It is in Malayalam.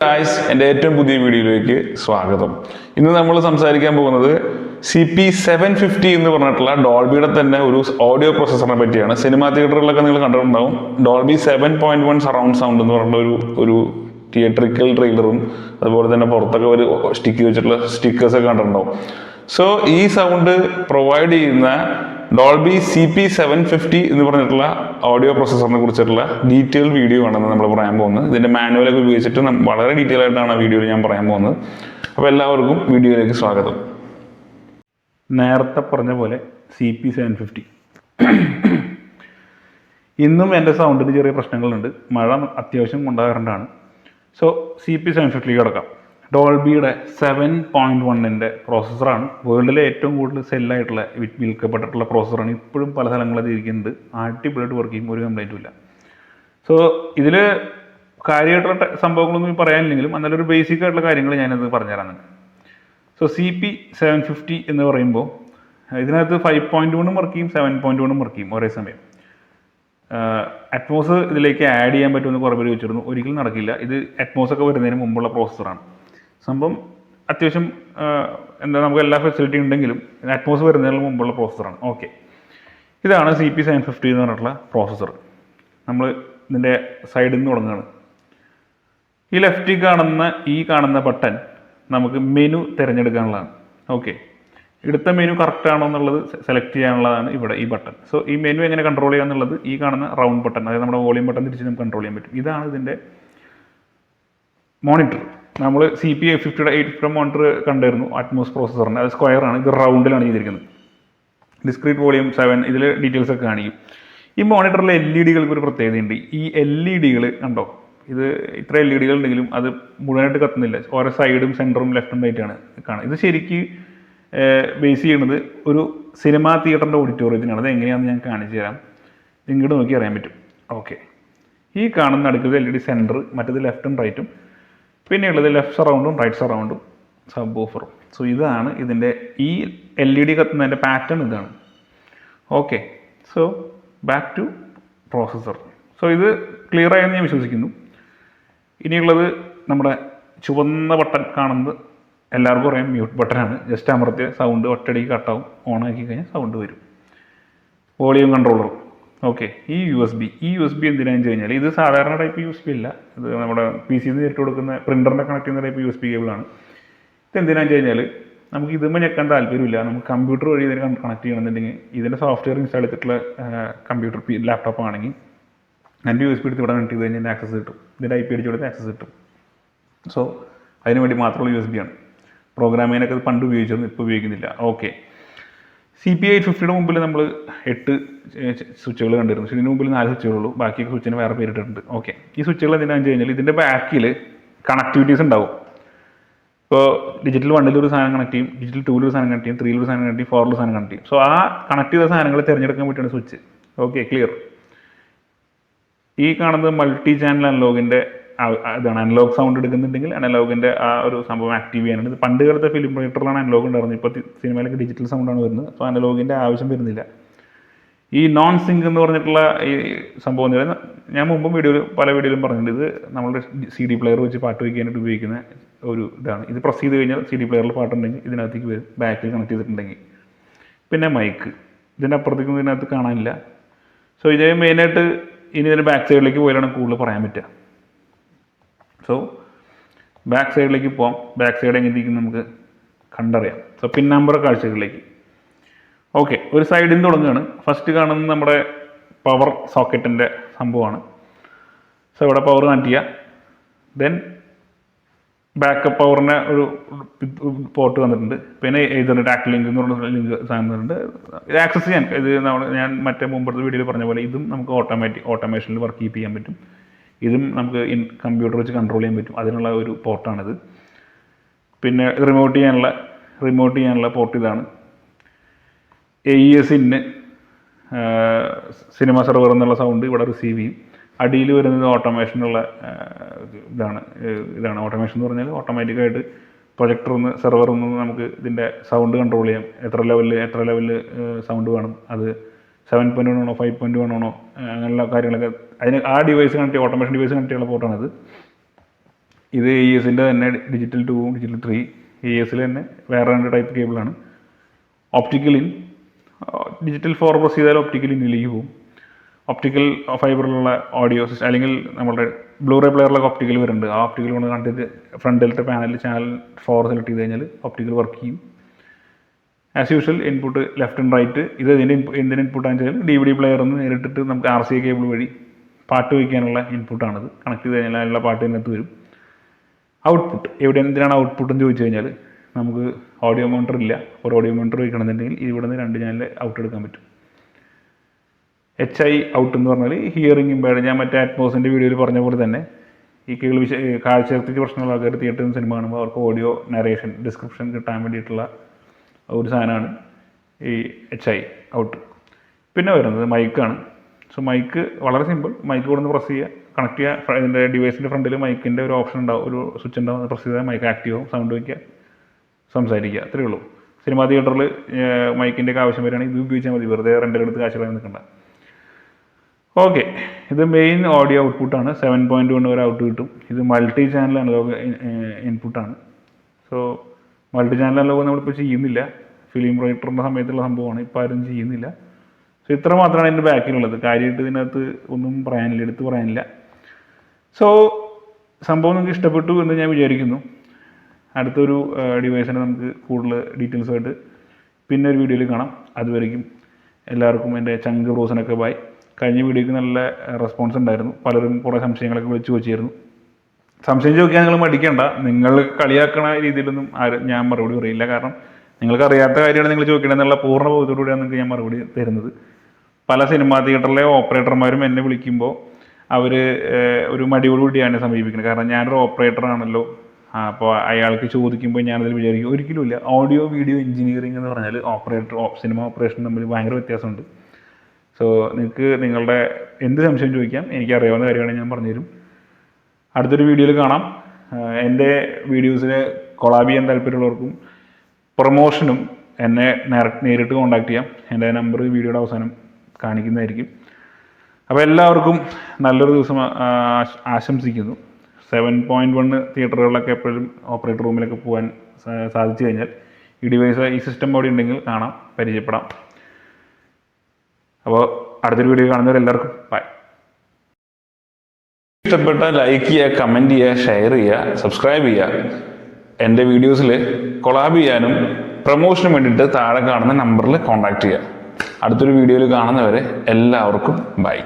ഗായ്സ്, എൻ്റെ ഏറ്റവും പുതിയ വീഡിയോയിലേക്ക് സ്വാഗതം. ഇന്ന് നമ്മൾ സംസാരിക്കാൻ പോകുന്നത് CP750 എന്ന് പറഞ്ഞിട്ടുള്ള ഡോൾബിയുടെ തന്നെ ഒരു ഓഡിയോ പ്രൊസസ്സറിനെ പറ്റിയാണ്. സിനിമാ തിയേറ്ററുകളിലൊക്കെ നിങ്ങൾ കണ്ടിട്ടുണ്ടാവും. ഡോൾബി 7.1 സറൗണ്ട് സൗണ്ട് എന്ന് പറഞ്ഞിട്ടുള്ള ഒരു തിയേറ്ററിക്കൽ ട്രെയിലറും അതുപോലെ തന്നെ പുറത്തൊക്കെ ഒരു സ്റ്റിക്ക് വെച്ചിട്ടുള്ള സ്റ്റിക്കേഴ്സൊക്കെ കണ്ടിട്ടുണ്ടാവും. സോ ഈ സൗണ്ട് പ്രൊവൈഡ് ചെയ്യുന്ന ഡോൾബി CP750 എന്ന് പറഞ്ഞിട്ടുള്ള ഓഡിയോ പ്രൊസസ്സറിനെ കുറിച്ചിട്ടുള്ള ഡീറ്റെയിൽ വീഡിയോ ആണെന്ന് നമ്മൾ പറയാൻ പോകുന്നത്. ഇതിൻ്റെ മാനുവലൊക്കെ ഉപയോഗിച്ചിട്ട് വളരെ ഡീറ്റെയിൽ ആയിട്ടാണ് ആ വീഡിയോയിൽ ഞാൻ പറയാൻ പോകുന്നത്. അപ്പോൾ എല്ലാവർക്കും വീഡിയോയിലേക്ക് സ്വാഗതം. നേരത്തെ പറഞ്ഞ പോലെ CP750 ഇന്നും എൻ്റെ സൗണ്ടിന് ചെറിയ പ്രശ്നങ്ങളുണ്ട്. മഴ അത്യാവശ്യം ഉണ്ടാകാറുണ്ടാണ്. സോ CP750 കിടക്കാം. ഡോൾബിയുടെ 7.1 പ്രോസസ്സറാണ്. വേൾഡിലെ ഏറ്റവും കൂടുതൽ സെല്ലായിട്ടുള്ള വിൽക്കപ്പെട്ടിട്ടുള്ള പ്രോസസ്സറാണ്. ഇപ്പോഴും പല സ്ഥലങ്ങളിൽ ഇരിക്കുന്നുണ്ട്. അടിപൊളിയായിട്ട് വർക്ക് ചെയ്യും, ഒരു കംപ്ലൈൻറ്റും ഇല്ല. സോ ഇതിൽ കാര്യമായിട്ടുള്ള സംഭവങ്ങളൊന്നും പറയാനില്ലെങ്കിലും എന്നാലും ഒരു ബേസിക് ആയിട്ടുള്ള കാര്യങ്ങൾ ഞാനത് പറഞ്ഞുതരാനുണ്ട്. സോ CP750 എന്ന് പറയുമ്പോൾ ഇതിനകത്ത് 5.1 വർക്ക് ചെയ്യും, 7.1 വർക്ക് ചെയ്യും ഒരേ സമയം. അറ്റ്മോസ് ഇതിലേക്ക് ആഡ് ചെയ്യാൻ പറ്റുമെന്ന് കുറേ പേര് ചോദിച്ചിരുന്നു. ഒരിക്കലും നടക്കില്ല. ഇത് അറ്റ്മോസൊക്കെ വരുന്നതിന് മുമ്പുള്ള പ്രോസസ്സറാണ്. സംഭവം അത്യാവശ്യം നമുക്ക് എല്ലാ ഫെസിലിറ്റി ഉണ്ടെങ്കിലും അറ്റ്മോസ് വരുന്നതിന് മുമ്പുള്ള പ്രോസസ്സറാണ്. ഓക്കെ, ഇതാണ് CP750 എന്ന് പറഞ്ഞിട്ടുള്ള പ്രോസസ്സർ. നമ്മൾ ഇതിൻ്റെ സൈഡിൽ നിന്ന് തുടങ്ങുകയാണ്. ഈ ലെഫ്റ്റിൽ കാണുന്ന ബട്ടൺ നമുക്ക് മെനു തിരഞ്ഞെടുക്കാനുള്ളതാണ്. ഓക്കെ, എടുത്ത മെനു കറക്റ്റ് ആണോ എന്നുള്ളത് സെലക്ട് ചെയ്യാനുള്ളതാണ് ഇവിടെ ഈ ബട്ടൺ. സോ ഈ മെനു എങ്ങനെ കൺട്രോൾ ചെയ്യുക എന്നുള്ളത് ഈ കാണുന്ന റൗണ്ട് ബട്ടൺ, അതായത് നമ്മുടെ വോളിയം ബട്ടൺ തിരിച്ച് നമുക്ക് കൺട്രോൾ ചെയ്യാൻ പറ്റും. ഇതാണ് ഇതിൻ്റെ മോണിറ്റർ. നമ്മൾ CP850 മോണിറ്റർ കണ്ടിരുന്നു അറ്റ്മോസ് പ്രോസസ്സറിന്. അത് സ്ക്വയർ ആണ്, ഇത് റൗണ്ടിലാണ് ചെയ്തിരിക്കുന്നത്. ഡിസ്ക്രീറ്റ് വോളിയം 7 ഇതിൽ ഡീറ്റെയിൽസ് ഒക്കെ കാണിക്കും. ഈ മോണിറ്ററിലെ LED-കൾക്ക് ഒരു പ്രത്യേകതയുണ്ട്. ഈ LED-കൾ കണ്ടോ, ഇത് ഇത്ര LED-കൾ ഉണ്ടെങ്കിലും അത് മുഴുവനായിട്ട് കത്തുന്നില്ല. ഓരോ സൈഡും സെൻറ്ററും ലെഫ്റ്റും റൈറ്റാണ് കാണുക. ഇത് ശരിക്കും ബേസ് ചെയ്യുന്നത് ഒരു സിനിമാ തിയേറ്ററിൻ്റെ ഓഡിറ്റോറിയത്തിനാണ്. അത് എങ്ങനെയാണെന്ന് ഞാൻ കാണിച്ചു തരാം. ഇങ്ങോട്ട് നോക്കി അറിയാൻ പറ്റും. ഓക്കെ, ഈ കാണുന്ന അടുത്തത് LED സെൻറ്റർ, മറ്റേത് ലെഫ്റ്റും റൈറ്റും, പിന്നെയുള്ളത് ലെഫ്റ്റ് സറൗണ്ടും റൈറ്റ് സറൗണ്ടും സബ് വൂഫറും. സോ ഇതാണ് ഇതിൻ്റെ ഈ LED കത്തുന്നതിൻ്റെ പാറ്റേൺ ഇതാണ്. Okay, so back to processor. So ഇത് ക്ലിയർ ആയെന്ന് ഞാൻ വിശ്വസിക്കുന്നു. ഇനിയുള്ളത് നമ്മുടെ ചുവന്ന ബട്ടൺ കാണുന്നത് എല്ലാവർക്കും അറിയാം, മ്യൂട്ട് ബട്ടനാണ്. ജസ്റ്റ് അമർത്തിയ സൗണ്ട് ഒറ്റയടിക്ക് കട്ടാവും. ഓണാക്കി കഴിഞ്ഞാൽ സൗണ്ട് വരും. Volume controller. ഓക്കെ, ഈ USB എന്തിനാണെന്ന് വെച്ച് കഴിഞ്ഞാൽ ഇത് സാധാരണ ടൈപ്പ് USB അല്ല. ഇത് നമ്മുടെ PC നേരിട്ട് കൊടുക്കുന്ന പ്രിൻ്ററിനെ കണക്ട് ചെയ്യുന്ന ടൈപ്പ് USB കേബിളാണ്. ഇത് എന്തിനാണെന്ന് വെച്ച് കഴിഞ്ഞാൽ നമുക്ക് ഇതുമ്പോൾ ഞെക്കാൻ താല്പര്യമില്ല. നമുക്ക് കമ്പ്യൂട്ടർ വഴി ഇതിനെ കണക്ട് ചെയ്യണമെന്നുണ്ടെങ്കിൽ ഇതിൻ്റെ സോഫ്റ്റ്വെയർ ഇൻസ്റ്റാൾ ചെയ്തിട്ടുള്ള കമ്പ്യൂട്ടർ ലാപ്ടോപ്പ് ആണെങ്കിൽ എൻ്റെ USB എടുത്ത് ഇവിടെ കണക്ട് ചെയ്ത് കഴിഞ്ഞാൽ ആക്സസ് കിട്ടും. ഇതിൻ്റെ IP അടിച്ച് കൊടുത്ത് ആക്സസ് കിട്ടും. സോ അതിന് വേണ്ടി മാത്രമുള്ള USB ആണ്. പ്രോഗ്രാമിങ്ങിനൊക്കെ അത് പണ്ട് ഉപയോഗിച്ചിരുന്നു, ഇപ്പോൾ ഉപയോഗിക്കുന്നില്ല. ഓക്കെ, CP850 മുമ്പിൽ നമ്മൾ 8 സ്വിച്ചുകൾ കണ്ടിരുന്നു. ഇതിന് മുമ്പിൽ 4 സ്വിച്ചുകളുള്ളൂ. ബാക്കിയൊക്കെ സ്വിച്ചിന് വേറെ പേരിട്ടിട്ടുണ്ട്. ഓക്കെ, ഈ സ്വിച്ചുകൾ എന്തിനാണെന്ന് വെച്ച് കഴിഞ്ഞാൽ ഇതിൻ്റെ ബാക്കിൽ കണക്ടിവിറ്റീസ് ഉണ്ടാവും. ഇപ്പോൾ ഡിജിറ്റൽ 1 ഒരു സാധനം കണക്ട് ചെയ്യും, ഡിജിറ്റൽ 2 ഒരു സാധനം കണക്ട് ചെയ്യും, 3 ഒരു സാധനം കണക്ട് ചെയ്യും, 4 സാധനം കണക്ട് ചെയ്യും. സോ ആ കണക്ട് ചെയ്ത സാധനങ്ങൾ തിരഞ്ഞെടുക്കാൻ പറ്റുന്ന സ്വിച്ച്. Okay, clear. ഈ കാണുന്നത് മൾട്ടി ചാനൽ അനലോഗിൻ്റെ ഇതാണ്. അനലോഗ് സൗണ്ട് എടുക്കുന്നുണ്ടെങ്കിൽ അനലോഗിൻ്റെ ആ ഒരു സംഭവം ആക്റ്റീവ് ചെയ്യാനാണ്. ഇത് പണ്ട് കാലത്തെ ഫിലിം പ്രൊജക്ടറിലാണ് അനലോഗ് ഉണ്ടായിരുന്നത്. ഇപ്പോൾ സിനിമയിലൊക്കെ ഡിജിറ്റൽ സൗണ്ടാണ് വരുന്നത്. സോ അനലോഗിൻ്റെ ആവശ്യം വരുന്നില്ല. ഈ നോൺ സിങ്ക് എന്ന് പറഞ്ഞിട്ടുള്ള ഈ സംഭവം ഞാൻ മുമ്പും പല വീഡിയോയിലും പറഞ്ഞിട്ടുണ്ട്. ഇത് നമ്മുടെ CD പ്ലെയർ വെച്ച് പാട്ട് വയ്ക്കാനായിട്ട് ഉപയോഗിക്കുന്ന ഒരു ഇതാണ്. ഇത് പ്രസ് ചെയ്ത് കഴിഞ്ഞാൽ CD പ്ലെയറിൽ പാട്ടുണ്ടെങ്കിൽ ഇതിനകത്തേക്ക് വരും, ബാക്കിൽ കണക്ട് ചെയ്തിട്ടുണ്ടെങ്കിൽ. പിന്നെ മൈക്ക്, ഇതിൻ്റെ അപ്പുറത്തേക്കൊന്നും ഇതിനകത്ത് കാണാനില്ല. സോ ഇതേ മെയിനായിട്ട് ഇനി ഇതിൻ്റെ ബാക്ക് സൈഡിലേക്ക് പോയാലാണ് കൂടുതൽ പറയാൻ പറ്റുക. സോ ബാക്ക് സൈഡിലേക്ക് പോകാം. ബാക്ക് സൈഡ് എങ്ങനെ ഇരിക്കും നമുക്ക് കണ്ടറിയാം. സോ പിൻ നമ്പർ കാഴ്ചകളിലേക്ക്. ഓക്കെ, ഒരു സൈഡിൽ നിന്ന് തുടങ്ങുകയാണ്. ഫസ്റ്റ് കാണുന്നത് നമ്മുടെ പവർ സോക്കറ്റിൻ്റെ സംഭവമാണ്. സോ ഇവിടെ പവർ കണക്ട് ചെയ്യുക. ദെൻ ബാക്കപ്പ് പവറിന് ഒരു പോർട്ട് വന്നിട്ടുണ്ട്. പിന്നെ ഏതൊരു ടാക്ക് ലിങ്ക് എന്ന് പറഞ്ഞ ലിങ്ക് സാധനം വന്നിട്ടുണ്ട്. ഇത് ആക്സസ് ചെയ്യാൻ ഞാൻ മറ്റേ മുമ്പത്തെ വീഡിയോയിൽ പറഞ്ഞ പോലെ ഇതും നമുക്ക് ഓട്ടോമേഷനിൽ വർക്ക് ചെയ്യാൻ പറ്റും. ഇതും നമുക്ക് കമ്പ്യൂട്ടർ വെച്ച് കൺട്രോൾ ചെയ്യാൻ പറ്റും. അതിനുള്ള ഒരു പോർട്ടാണിത്. പിന്നെ റിമോട്ട് ചെയ്യാനുള്ള പോർട്ട് ഇതാണ്. AES സിനിമ സെർവർ എന്നുള്ള സൗണ്ട് ഇവിടെ റിസീവ് ചെയ്യും. അടിയിൽ വരുന്നത് ഓട്ടോമേഷനുള്ള ഇതാണ് ഓട്ടോമേഷൻ എന്ന് പറഞ്ഞാൽ ഓട്ടോമാറ്റിക്കായിട്ട് പ്രൊജക്ടറിന്ന് സെർവറിൽ നിന്ന് നമുക്ക് ഇതിൻ്റെ സൗണ്ട് കൺട്രോൾ ചെയ്യാം. എത്ര ലെവലിൽ സൗണ്ട് വേണം, അത് 7.1 ആണോ 5.1 ആണോ അങ്ങനെയുള്ള കാര്യങ്ങളൊക്കെ അതിന് ആ device connect automation device connect ചെയ്യാനുള്ള പോർട്ടാണിത്. ഇത് AES-ൻ്റെ തന്നെ ഡിജിറ്റൽ 2 ഡിജിറ്റൽ 3. AES-ൽ തന്നെ വേറെ 2 ടൈപ്പ് കേബിളാണ്. ഒപ്റ്റിക്കൽ ഇൻ, ഡിജിറ്റൽ 4 പ്രസ് ചെയ്താൽ ഒപ്റ്റിക്കൽ ഇന്നിലേക്ക് പോകും. ഒപ്റ്റിക്കൽ ഫൈബറിലുള്ള ഓഡിയോ സിസ്റ്റം അല്ലെങ്കിൽ നമ്മുടെ ബ്ലൂറേ പ്ലെയറിലൊക്കെ ഒപ്റ്റിക്കൽ വരുന്നുണ്ട്. ആ ഒപ്റ്റിക്കൽ കൊണ്ട് കണ്ടിട്ട് ഫ്രണ്ടിലത്തെ പാനലിൽ ചാനൽ 4 സെലക്ട് ചെയ്ത് കഴിഞ്ഞാൽ ഒപ്റ്റിക്കൽ വർക്ക് ചെയ്യും. As usual input left and right. ഇത് എന്തിന് ഇൻപുട്ടാണെന്ന് വെച്ചാൽ DVD പ്ലെയർ ഒന്ന് നേരിട്ടിട്ട് നമുക്ക് RCA കേബിൾ വഴി പാട്ട് വയ്ക്കാനുള്ള ഇൻപുട്ടാണത്. കണക്ട് ചെയ്ത് കഴിഞ്ഞാൽ അതിനുള്ള പാട്ട് ഇതിനകത്ത് വരും. ഔട്ട്പുട്ട് എന്തിനാണ് ഔട്ട്പുട്ട് എന്ന് ചോദിച്ചു കഴിഞ്ഞാൽ നമുക്ക് ഓഡിയോ മോണിറ്റർ ഇല്ല. ഒരു ഓഡിയോ മോണിറ്റർ വയ്ക്കണമെന്നുണ്ടെങ്കിൽ ഇവിടെ നിന്ന് 2 ചാനൽ ഔട്ട് എടുക്കാൻ പറ്റും. HI ഔട്ട് എന്ന് പറഞ്ഞാൽ ഹിയറിംഗ് ഇമ്പയർഡ്. ഞാൻ മറ്റേ അറ്റ്മോസിൻ്റെ വീഡിയോയിൽ പറഞ്ഞ പോലെ തന്നെ ഈ കാഴ്ചശക്തിക്ക് പ്രശ്നമുള്ള ആൾക്കാർ തിയേറ്ററിൽ സിനിമ കാണുമ്പോൾ അവർക്ക് ഓഡിയോ നരേഷൻ ഡിസ്ക്രിപ്ഷൻ കിട്ടാൻ വേണ്ടിയിട്ടുള്ള ഒരു സാധനമാണ് ഈ HI ഔട്ട്. പിന്നെ വരുന്നത് മൈക്കാണ്. സോ മൈക്ക് വളരെ സിമ്പിൾ. മൈക്ക് കൊടുന്ന് പ്രസ് ചെയ്യുക, കണക്ട് ചെയ്യുക. ഇതിൻ്റെ ഡിവൈസിൻ്റെ ഫ്രണ്ടിൽ മൈക്കിൻ്റെ ഒരു ഓപ്ഷൻ ഉണ്ടാവും, ഒരു സ്വിച്ച് ഉണ്ടാവും. പ്രസ് ചെയ്താൽ മൈക്ക് ആക്റ്റീവ് ആവും, സൗണ്ട് വയ്ക്കുക, സംസാരിക്കുക. അത്രയേ ഉള്ളൂ. സിനിമാ തിയേറ്ററിൽ മൈക്കിൻ്റെ ഒക്കെ ആവശ്യം വരികയാണെങ്കിൽ ഇത് ഉപയോഗിച്ചാൽ മതി. വെറുതെ റെൻ്റെടുത്ത് കാശ് കളയാൻ നിൽക്കണ്ട. ഓക്കെ, ഇത് മെയിൻ ഓഡിയോ ഔട്ട്പുട്ടാണ്. 7.1 വരെ ഔട്ട് കിട്ടും. ഇത് മൾട്ടി ചാനൽ അനലോഗ് ഇൻപുട്ടാണ്. സോ മൾട്ടി ചാനൽ അനലോഗ് നമ്മളിപ്പോൾ ചെയ്യുന്നില്ല. ഫിലിം റൈറ്ററിൻ്റെ സമയത്തുള്ള സംഭവമാണ്, ഇപ്പോൾ ആരും ചെയ്യുന്നില്ല. സോ ഇത്ര മാത്രമാണ് ഇതിൻ്റെ ബാക്കിലുള്ളത്. കാര്യമായിട്ട് ഇതിനകത്ത് ഒന്നും പറയാനില്ല, എടുത്ത് പറയാനില്ല. സോ സംഭവം നിങ്ങൾക്ക് ഇഷ്ടപ്പെട്ടു എന്ന് ഞാൻ വിചാരിക്കുന്നു. അടുത്തൊരു ഡിവൈസിനെ നമുക്ക് കൂടുതൽ ഡീറ്റെയിൽസുമായിട്ട് പിന്നെ ഒരു വീഡിയോയിൽ കാണാം. അതുവരെയും എല്ലാവർക്കും എൻ്റെ ചങ്ക് ബ്രോസിനൊക്കെ ബൈ. കഴിഞ്ഞ വീഡിയോയ്ക്ക് നല്ല റെസ്പോൺസ് ഉണ്ടായിരുന്നു. പലരും കുറേ സംശയങ്ങളൊക്കെ വിളിച്ചു വെച്ചിരുന്നു. സംശയം ചോദിക്കാൻ നിങ്ങൾ മടിക്കേണ്ട. നിങ്ങൾ കളിയാക്കണ രീതിയിലൊന്നും ഞാൻ മറുപടി പറയില്ല. കാരണം നിങ്ങൾക്ക് അറിയാത്ത കാര്യമാണ് നിങ്ങൾ ചോദിക്കണമെന്നുള്ള പൂർണ്ണ ബോധത്തോടുകൂടിയാണ് നിങ്ങൾക്ക് ഞാൻ മറുപടി തരുന്നത്. പല സിനിമാ തിയേറ്ററിലെ ഓപ്പറേറ്റർമാരും എന്നെ വിളിക്കുമ്പോൾ അവർ ഒരു മടിയോടുകൂടിയാണ് സമീപിക്കുന്നത്. കാരണം ഞാനൊരു ഓപ്പറേറ്ററാണല്ലോ. അപ്പോൾ അയാൾക്ക് ചോദിക്കുമ്പോൾ ഞാനതിൽ വിചാരിക്കും ഒരിക്കലുമില്ല. ഓഡിയോ വീഡിയോ എഞ്ചിനീയറിംഗ് എന്ന് പറഞ്ഞാൽ സിനിമ ഓപ്പറേഷൻ തമ്മിൽ ഭയങ്കര വ്യത്യാസമുണ്ട്. സോ നിങ്ങൾക്ക് നിങ്ങളുടെ എന്ത് സംശയം ചോദിക്കാം, എനിക്ക് അറിയാവുന്ന കാര്യമാണ് ഞാൻ പറഞ്ഞുതരും. അടുത്തൊരു വീഡിയോയിൽ കാണാം. എൻ്റെ വീഡിയോസിൽ കൊളാബ് ചെയ്യാൻ താല്പര്യമുള്ളവർക്കും പ്രൊമോഷനും എന്നെ നേരിട്ട് കോൺടാക്ട് ചെയ്യാം. എൻ്റെ നമ്പർ വീഡിയോയുടെ അവസാനം കാണിക്കുന്നതായിരിക്കും. അപ്പോൾ എല്ലാവർക്കും നല്ലൊരു ദിവസം ആശംസിക്കുന്നു. 7.1 തിയേറ്ററുകളിലൊക്കെ എപ്പോഴും ഓപ്പറേറ്റർ റൂമിലൊക്കെ പോകാൻ സാധിച്ചു കഴിഞ്ഞാൽ ഈ സിസ്റ്റം അവിടെ ഉണ്ടെങ്കിൽ കാണാം, പരിചയപ്പെടാം. അപ്പോൾ അടുത്തൊരു വീഡിയോ കാണുന്നവരെല്ലാവർക്കും ബൈ. ഇഷ്ടപ്പെട്ട ലൈക്ക് ചെയ്യുക, കമൻറ്റ് ചെയ്യുക, ഷെയർ ചെയ്യുക, സബ്സ്ക്രൈബ് ചെയ്യുക. എൻ്റെ വീഡിയോസിൽ കൊളാബ് ചെയ്യാനും പ്രൊമോഷനും വേണ്ടിയിട്ട് താഴെ കാണുന്ന നമ്പറിൽ കോൺടാക്റ്റ് ചെയ്യുക. അടുത്തൊരു വീഡിയോയിൽ കാണുന്നവരെ എല്ലാവർക്കും ബൈ.